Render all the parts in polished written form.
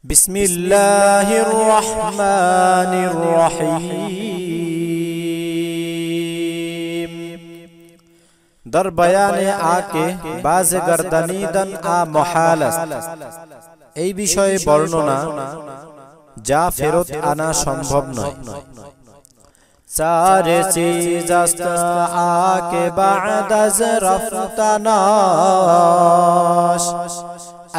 बिस्मिल्लाहिर्रहमानिर्रहीम। दर बयाने आके बाज गर्दनीदन आ मुहालस এই বিষয়ে বর্ণনা যা ফেরত আনা সম্ভব নয়। सारे चीज आके बाद रफ्तानाश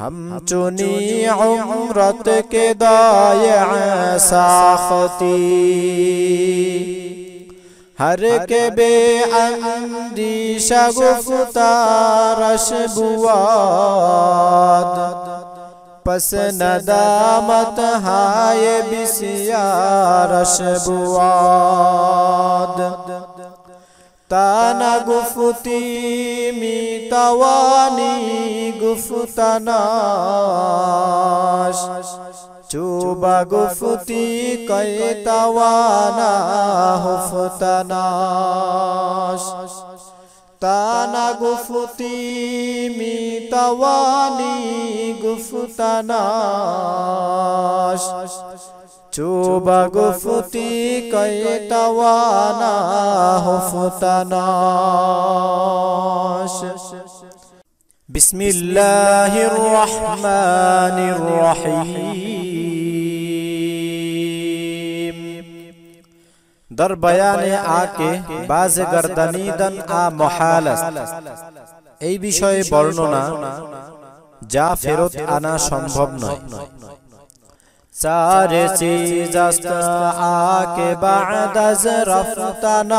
हम चुनी उम्रत के दाया साखती हर के बे अंदीशा गुफ्तारश बुआद पस नदामत हाय बिसियारश बुआद ताना गुफ्ती मी तवानी गुफ्तनाश चुबा गुफ्ती कई तवाना हुफ्तनाश ताना गुफ्ती मी तवानी गुफ्तनाश चुबा गुफ्ती कई तवाना हुफ्तनाश। बिस्मिल्लाहिर्रहमानिर्रहीम। दर बयाने आके बाज गर्दनीदन आ मुहालस এই বিষয়ে বর্ণনা যা ফেরত আনা সম্ভব নয়। सारे चीज आके बाद रफ्तानाश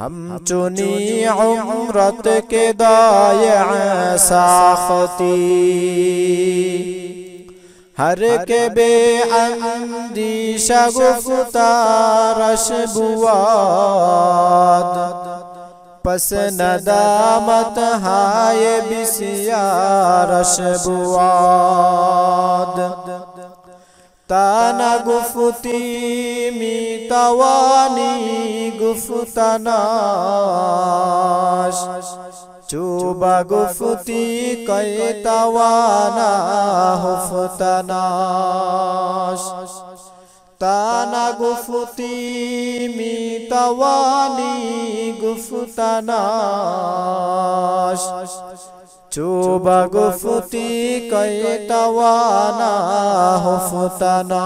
हम चुनी उम्रत के दाया साखती हर के बे अंदीशा गुफ्तारश बुआद पस नदामत हाय बिसियारश बुआद ताना गुफ्ती मी तवानी गुफ्तनाश चुबा गुफ्ती कई तवाना हुफ्तनाश ताना गुफ्ती मी तवानी गुफ्तनाश चुबा गुफ्ती कई तवाना हुफ्तनाश।